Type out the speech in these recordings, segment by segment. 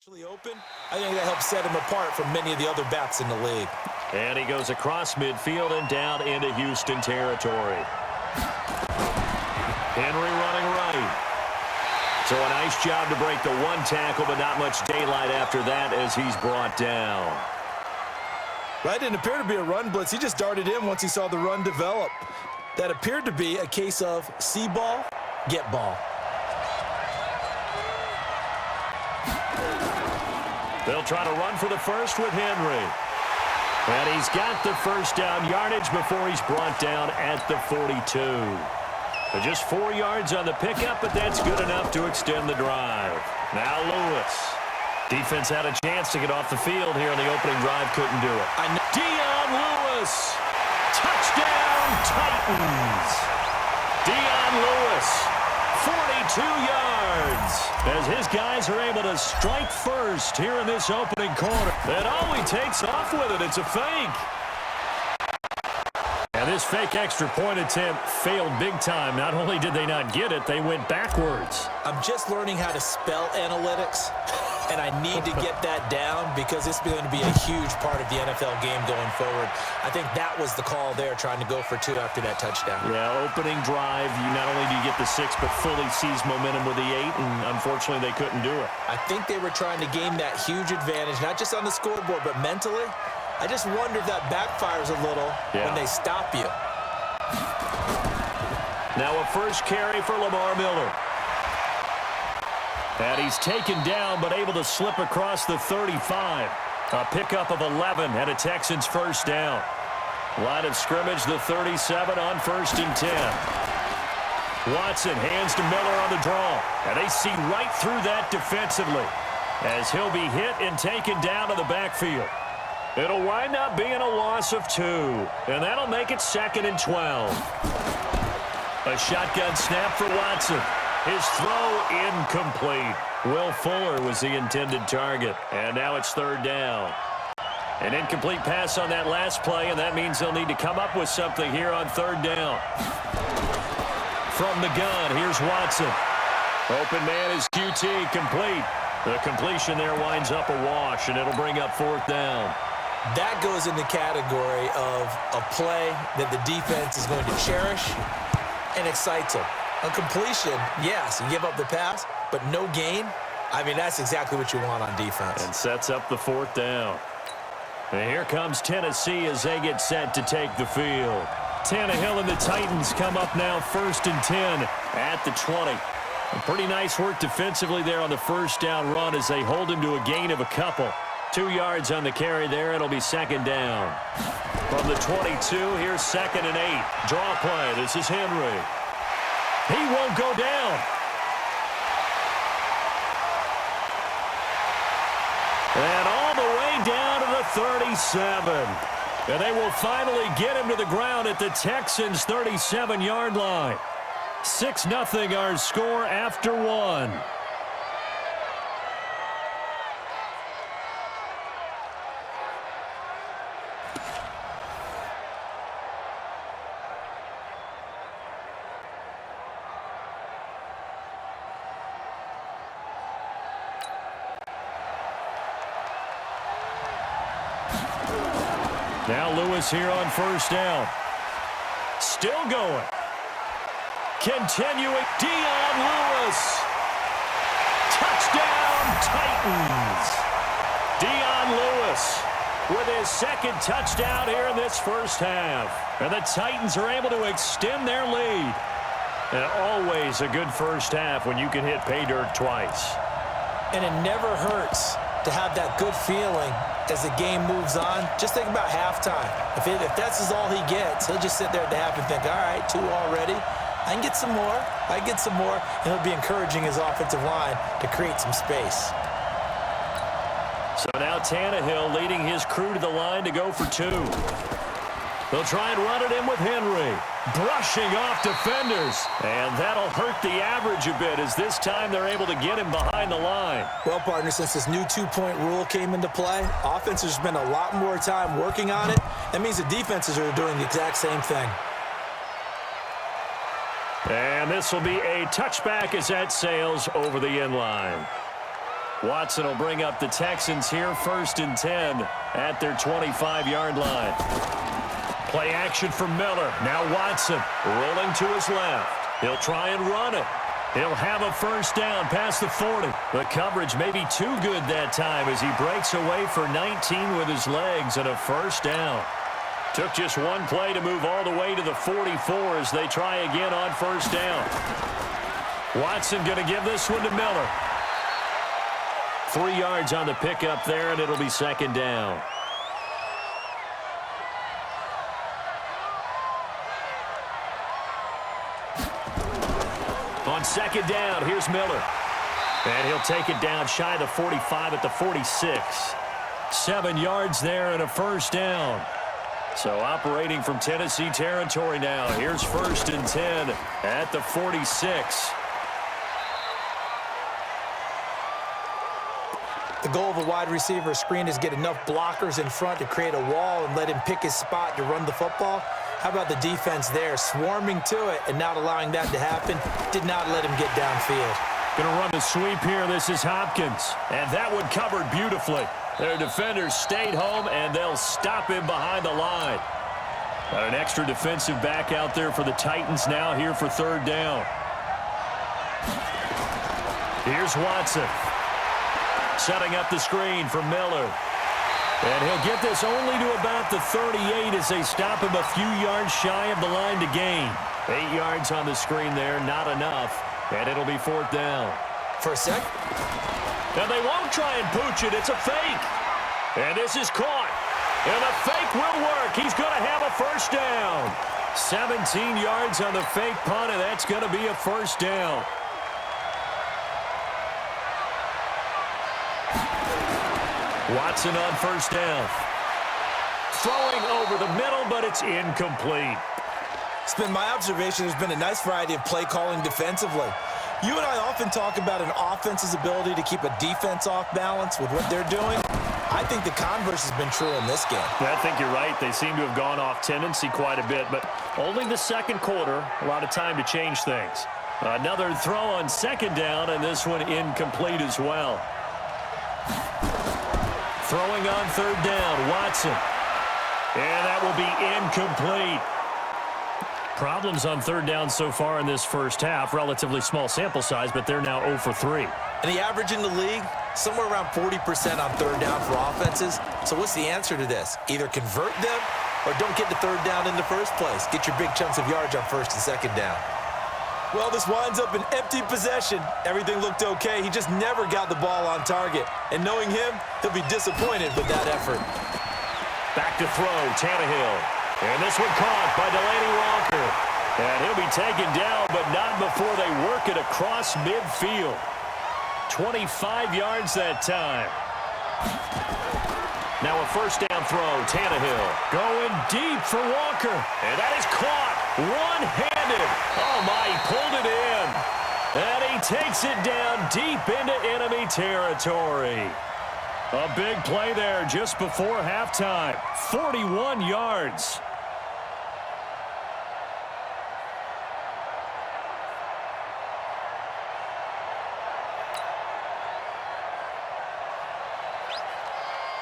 Open, I think that helps set him apart from many of the other backs in the league. And he goes across midfield and down into Houston territory. Henry running right. So a nice job to break the one tackle, but not much daylight after that as he's brought down. That didn't appear to be a run blitz. He just darted in once he saw the run develop. That appeared to be a case of see ball, get ball. They'll try to run for the first with Henry. And he's got the first down yardage before he's brought down at the 42. But just 4 yards on the pickup, but that's good enough to extend the drive. Now Lewis. Defense had a chance to get off the field here on the opening drive, couldn't do it. Dion Lewis. Touchdown Titans. Dion Lewis. 42 yards as his guys are able to strike first here in this opening quarter. And oh, he takes off with it. It's a fake. And this fake extra point attempt failed big time. Not only did they not get it, they went backwards. I'm just learning how to spell analytics, and I need to get that down because it's going to be a huge part of the NFL game going forward. I think that was the call there, trying to go for 2 after that touchdown. Yeah, opening drive, you not only do you get the 6, but fully seize momentum with the 8, and unfortunately they couldn't do it. I think they were trying to gain that huge advantage, not just on the scoreboard, but mentally. I just wonder if that backfires a little when they stop you. Now a first carry for Lamar Miller. And he's taken down, but able to slip across the 35. A pickup of 11 and a Texans first down. Line of scrimmage, the 37 on 1st and 10. Watson hands to Miller on the draw. And they see right through that defensively as he'll be hit and taken down to the backfield. It'll wind up being a loss of 2. And that'll make it 2nd and 12. A shotgun snap for Watson. His throw incomplete. Will Fuller was the intended target. And now it's 3rd down. An incomplete pass on that last play, and that means they'll need to come up with something here on 3rd down. From the gun, here's Watson. Open man is QT, complete. The completion there winds up a wash, and it'll bring up 4th down. That goes in the category of a play that the defense is going to cherish and excites them. A completion, yes, you give up the pass, but no gain. I mean, that's exactly what you want on defense. And sets up the 4th down. And here comes Tennessee as they get set to take the field. Tannehill and the Titans come up now 1st and 10 at the 20. A pretty nice work defensively there on the first down run as they hold him to a gain of a couple. 2 yards on the carry there. It'll be 2nd down. From the 22, here's 2nd and 8. Draw play. This is Henry. He won't go down. And all the way down to the 37. And they will finally get him to the ground at the Texans' 37-yard line. 6-0 our score after 1. Now Lewis here on 1st down. Still going. Continuing. Dion Lewis. Touchdown Titans. Dion Lewis with his 2nd touchdown here in this first half. And the Titans are able to extend their lead. And always a good first half when you can hit pay dirt twice. And it never hurts to have that good feeling as the game moves on. Just think about halftime. If that's all he gets, he'll just sit there at the half and think, all right, 2 already. I can get some more. I can get some more. And he'll be encouraging his offensive line to create some space. So now Tannehill leading his crew to the line to go for 2. They'll try and run it in with Henry. Brushing off defenders. And that'll hurt the average a bit as this time they're able to get him behind the line. Well, partner, since this new 2-point rule came into play, offenses spend a lot more time working on it. That means the defenses are doing the exact same thing. And this will be a touchback as that sails over the end line. Watson will bring up the Texans here, 1st and 10 at their 25-yard line. Play action for Miller. Now Watson rolling to his left. He'll try and run it. He'll have a 1st down past the 40. The coverage may be too good that time as he breaks away for 19 with his legs and a 1st down. Took just one play to move all the way to the 44 as they try again on 1st down. Watson going to give this one to Miller. 3 yards on the pickup there, and it'll be 2nd down. On 2nd down, here's Miller. And he'll take it down shy of the 45 at the 46. 7 yards there and a 1st down. So operating from Tennessee territory now. Here's 1st and 10 at the 46. The goal of a wide receiver screen is get enough blockers in front to create a wall and let him pick his spot to run the football. How about the defense there, swarming to it and not allowing that to happen? Did not let him get downfield. Going to run the sweep here. This is Hopkins. And that one covered beautifully. Their defenders stayed home, and they'll stop him behind the line. Got an extra defensive back out there for the Titans now here for 3rd down. Here's Watson. Setting up the screen for Miller. And he'll get this only to about the 38 as they stop him a few yards shy of the line to gain. 8 yards on the screen there, not enough. And it'll be 4th down. For a sec. And they won't try and pooch it. It's a fake. And this is caught. And the fake will work. He's going to have a 1st down. 17 yards on the fake punt, and that's going to be a 1st down. Watson on 1st down. Throwing over the middle, but it's incomplete. It's been my observation there's been a nice variety of play calling defensively. You and I often talk about an offense's ability to keep a defense off balance with what they're doing. I think the converse has been true in this game. I think you're right. They seem to have gone off tendency quite a bit, but only the 2nd quarter, a lot of time to change things. Another throw on 2nd down, and this one incomplete as well. Throwing on 3rd down, Watson. And that will be incomplete. Problems on 3rd down so far in this 1st half. Relatively small sample size, but they're now 0 for 3. And the average in the league, somewhere around 40% on 3rd down for offenses. So what's the answer to this? Either convert them or don't get the 3rd down in the first place. Get your big chunks of yards on 1st and 2nd down. Well, this winds up an empty possession. Everything looked okay. He just never got the ball on target. And knowing him, he'll be disappointed with that effort. Back to throw, Tannehill. And this one caught by Delaney Walker. And he'll be taken down, but not before they work it across midfield. 25 yards that time. Now a 1st down throw, Tannehill. Going deep for Walker. And that is caught. One-handed. Oh, my, he pulled it in. And he takes it down deep into enemy territory. A big play there just before halftime. 41 yards.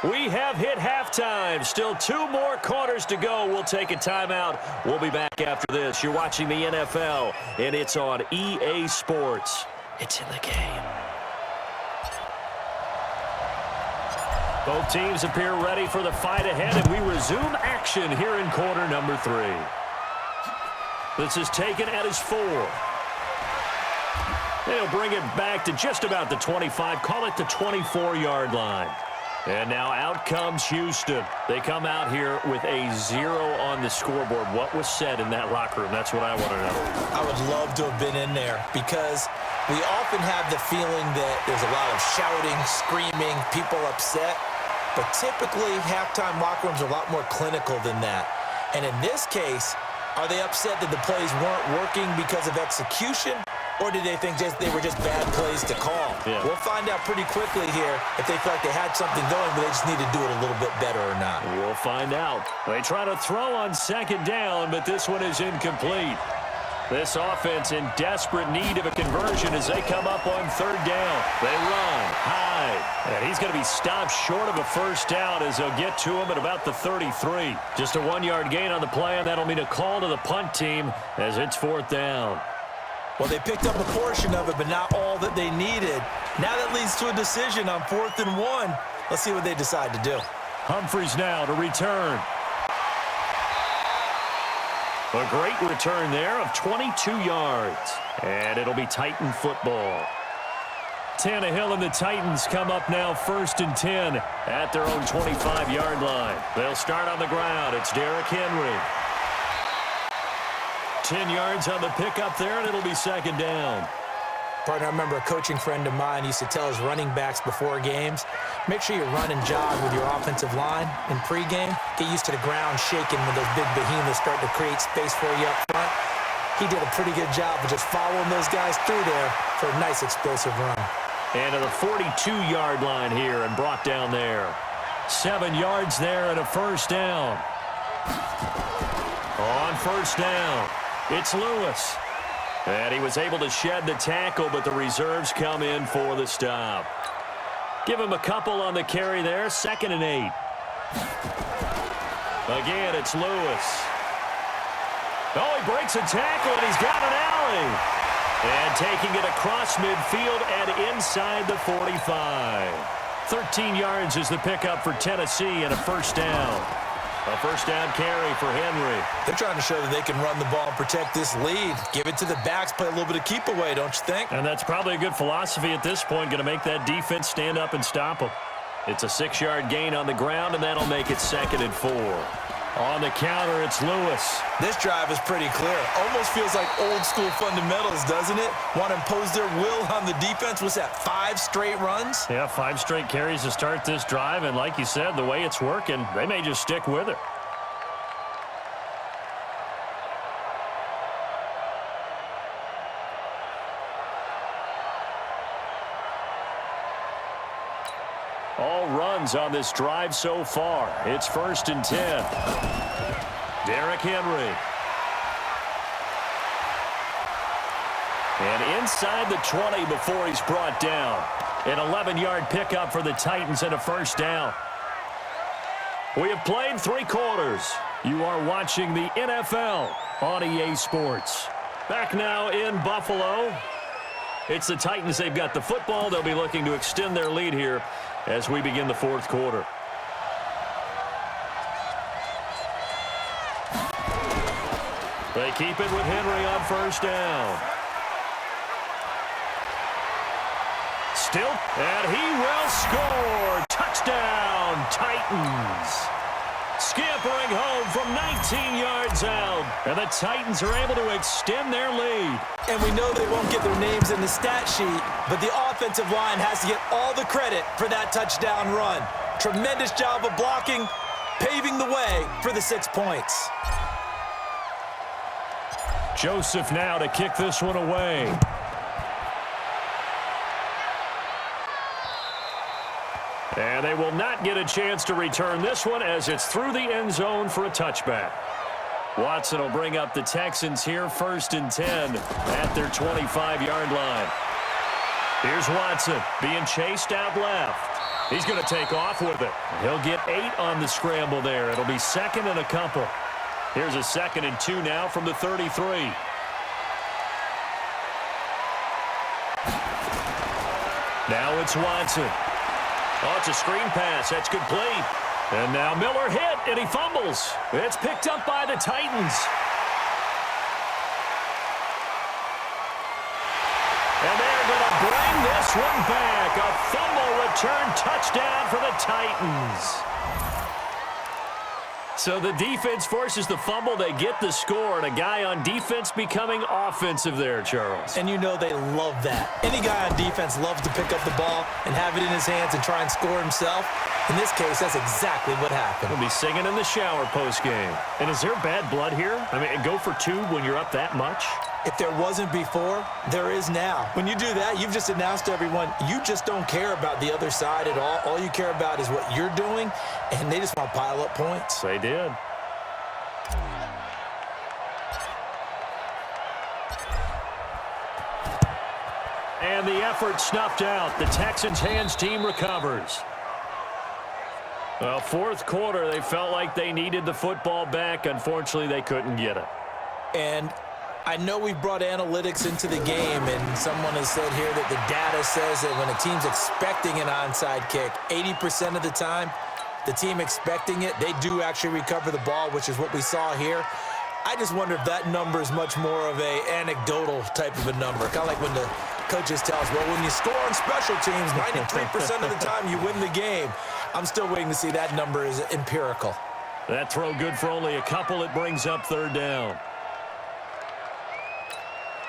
We have hit halftime. Still 2 more quarters to go. We'll take a timeout. We'll be back after this. You're watching the NFL, and it's on EA Sports. It's in the game. Both teams appear ready for the fight ahead, and we resume action here in quarter number 3. This is taken at his 4. They'll bring it back to just about the 25, call it the 24-yard line. And now out comes Houston. They come out here with a 0 on the scoreboard. What was said in that locker room? That's what I want to know. I would love to have been in there because we often have the feeling that there's a lot of shouting, screaming, people upset. But typically, halftime locker rooms are a lot more clinical than that. And in this case, are they upset that the plays weren't working because of execution? Or did they think they were just bad plays to call? Yeah. We'll find out pretty quickly here if they felt like they had something going, but they just need to do it a little bit better or not. We'll find out. They try to throw on 2nd down, but this one is incomplete. This offense in desperate need of a conversion as they come up on third down. They run high, and he's going to be stopped short of a first down as they'll get to him at about the 33. Just a 1-yard gain on the play, and that'll mean a call to the punt team as it's fourth down. Well, they picked up a portion of it, but not all that they needed. Now that leads to a decision on 4th and 1. Let's see what they decide to do. Humphries now to return. A great return there of 22 yards. And it'll be Titan football. Tannehill and the Titans come up now 1st and 10 at their own 25-yard line. They'll start on the ground. It's Derrick Henry. 10 yards on the pickup there, and it'll be 2nd down. Partner, I remember a coaching friend of mine used to tell his running backs before games, make sure you run and jog with your offensive line in pregame. Get used to the ground shaking when those big behemoths start to create space for you up front. He did a pretty good job of just following those guys through there for a nice explosive run. And to the 42-yard line here and brought down there. 7 yards there and a first down. On first down, it's Lewis. And he was able to shed the tackle, but the reserves come in for the stop. Give him a couple on the carry there, 2nd and 8. Again, it's Lewis. Oh, he breaks a tackle, and he's got an alley. And taking it across midfield and inside the 45. 13 yards is the pickup for Tennessee and a first down. A first down carry for Henry. They're trying to show that they can run the ball and protect this lead. Give it to the backs, play a little bit of keep away, don't you think? And that's probably a good philosophy at this point, going to make that defense stand up and stop them. It's a 6-yard gain on the ground, and that'll make it 2nd and 4. On the counter, it's Lewis. This drive is pretty clear. Almost feels like old-school fundamentals, doesn't it? Want to impose their will on the defense. What's that, 5 straight runs? Yeah, 5 straight carries to start this drive, and like you said, the way it's working, they may just stick with it. All runs on this drive so far. It's 1st and 10. Derrick Henry. And inside the 20 before he's brought down. An 11-yard pickup for the Titans and a first down. We have played 3 quarters. You are watching the NFL on EA Sports. Back now in Buffalo. It's the Titans. They've got the football. They'll be looking to extend their lead here as we begin the 4th quarter. They keep it with Henry on first down. Still, and he will score. Touchdown, Titans. Scampering home from 19 yards out. And the Titans are able to extend their lead. And we know they won't get their names in the stat sheet, but the offensive line has to get all the credit for that touchdown run. Tremendous job of blocking, paving the way for the 6 points. Joseph now to kick this one away. And they will not get a chance to return this one as it's through the end zone for a touchback. Watson will bring up the Texans here 1st and 10 at their 25-yard line. Here's Watson being chased out left. He's going to take off with it. He'll get 8 on the scramble there. It'll be 2nd and a couple. Here's a 2nd and 2 now from the 33. Now it's Watson. Oh, it's a screen pass. That's complete. And now Miller hit, and he fumbles. It's picked up by the Titans. And they're going to bring this one back. A fumble return touchdown for the Titans. So the defense forces the fumble. They get the score, and a guy on defense becoming offensive there, Charles. And you know they love that. Any guy on defense loves to pick up the ball and have it in his hands and try and score himself. In this case, that's exactly what happened. He'll be singing in the shower post-game. And is there bad blood here? I mean, go for 2 when you're up that much? If there wasn't before, there is now. When you do that, you've just announced to everyone, you just don't care about the other side at all. All you care about is what you're doing, and they just want to pile up points. They did. And the effort snuffed out. The Texans' hands team recovers. Well, fourth quarter, they felt like they needed the football back. Unfortunately, they couldn't get it. And I know we brought analytics into the game, and someone has said here that the data says that when a team's expecting an onside kick, 80% of the time, the team expecting it, they do actually recover the ball, which is what we saw here. I just wonder if that number is much more of a anecdotal type of a number. Kind of like when the coaches tell us, well, when you score on special teams, 93% of the time you win the game. I'm still waiting to see that number is empirical. That throw good for only a couple. It brings up third down.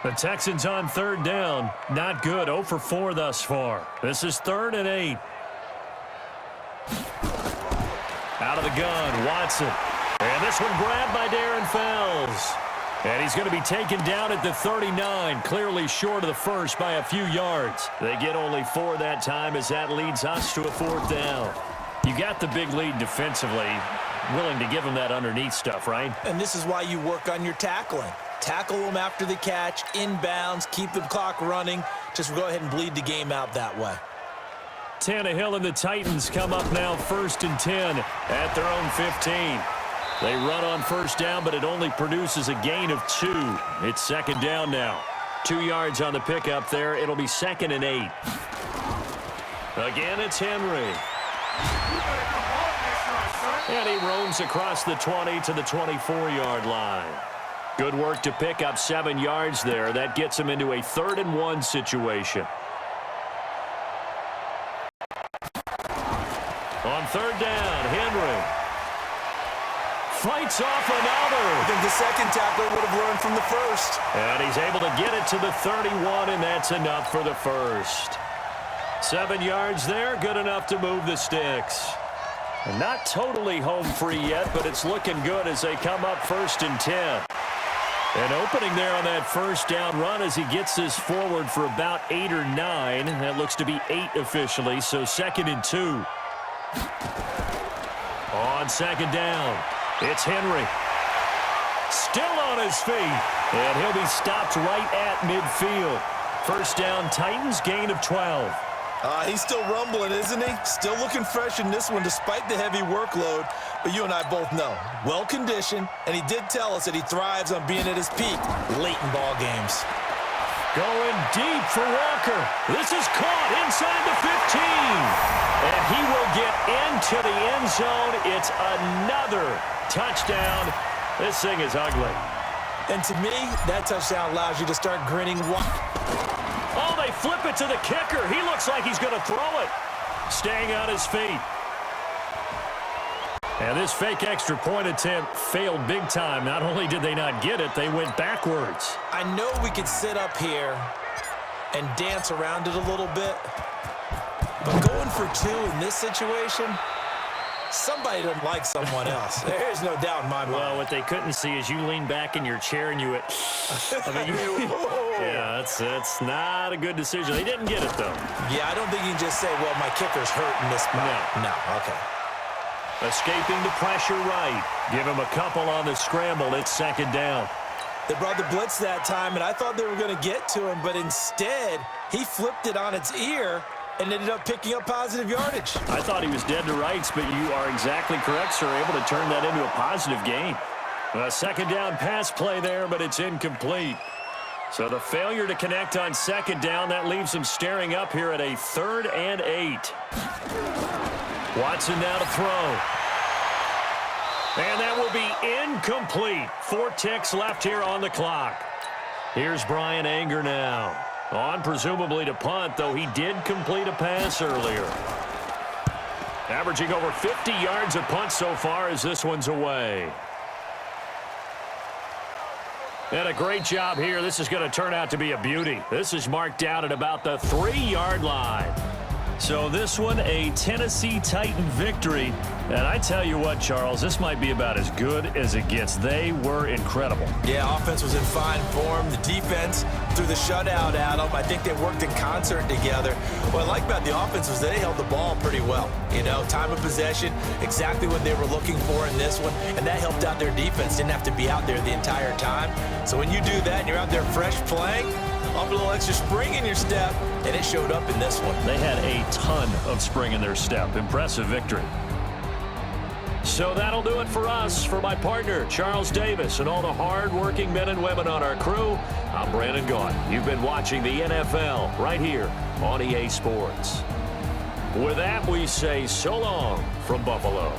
The Texans on third down. Not good. 0 for 4 thus far. This is 3rd and 8. Out of the gun, Watson. And this one grabbed by Darren Fells. And he's going to be taken down at the 39, clearly short of the first by a few yards. They get only 4 that time as that leads us to a 4th down. You got the big lead defensively. Willing to give them that underneath stuff, right? And this is why you work on your tackling. Tackle them after the catch, inbounds, keep the clock running. Just go ahead and bleed the game out that way. Tannehill and the Titans come up now 1st and 10 at their own 15. They run on first down, but it only produces a gain of 2. It's 2nd down now. 2 yards on the pickup there. It'll be 2nd and 8. Again, it's Henry. And he roams across the 20 to the 24-yard line. Good work to pick up 7 yards there. That gets him into a 3rd and 1 situation. On third down, Henry fights off another. I think the second tackler would have learned from the first. And he's able to get it to the 31, and that's enough for the first. 7 yards there, good enough to move the sticks. And not totally home free yet, but it's looking good as they come up 1st and 10. An opening there on that first down run as he gets this forward for about 8 or 9. That looks to be 8 officially, so 2nd and 2. On 2nd down, it's Henry. Still on his feet, and he'll be stopped right at midfield. First down, Titans, gain of 12. He's still rumbling, isn't he? Still looking fresh in this one despite the heavy workload. But you and I both know, well-conditioned, and he did tell us that he thrives on being at his peak late in ball games. Going deep for Walker. This is caught inside the 15. And he will get into the end zone. It's another touchdown. This thing is ugly. And to me, that touchdown allows you to start grinning. Oh, they flip it to the kicker. He looks like he's going to throw it. Staying on his feet. And this fake extra point attempt failed big time. Not only did they not get it, they went backwards. I know we could sit up here and dance around it a little bit, but going for 2 in this situation, somebody doesn't like someone else. There's no doubt in my mind. Well, what they couldn't see is you lean back in your chair and you went, yeah, that's not a good decision. They didn't get it, though. Yeah, I don't think you can just say, well, my kicker's hurt in this spot. No, okay. Escaping the pressure right. Give him a couple on the scramble. It's 2nd down. They brought the blitz that time, and I thought they were going to get to him, but instead, he flipped it on its ear and ended up picking up positive yardage. I thought he was dead to rights, but you are exactly correct, sir. Able to turn that into a positive gain. A 2nd down pass play there, but it's incomplete. So the failure to connect on 2nd down, that leaves him staring up here at a 3rd and 8. Watson now to throw. And that will be incomplete. 4 ticks left here on the clock. Here's Brian Anger now. On presumably to punt, though he did complete a pass earlier. Averaging over 50 yards a punt so far as this one's away. And a great job here. This is going to turn out to be a beauty. This is marked out at about the 3-yard line. So this one, a Tennessee Titan victory. And I tell you what, Charles, this might be about as good as it gets. They were incredible. Yeah, offense was in fine form. The defense threw the shutout at them. I think they worked in concert together. What I like about the offense was they held the ball pretty well. You know, time of possession, exactly what they were looking for in this one. And that helped out their defense. Didn't have to be out there the entire time. So when you do that and you're out there fresh playing, Up a little extra spring in your step, and it showed up in this one. They had a ton of spring in their step. Impressive victory. So that'll do it for us. For my partner, Charles Davis, and all the hard-working men and women on our crew, I'm Brandon Gaudin. You've been watching the NFL right here on EA Sports. With that, we say so long from Buffalo.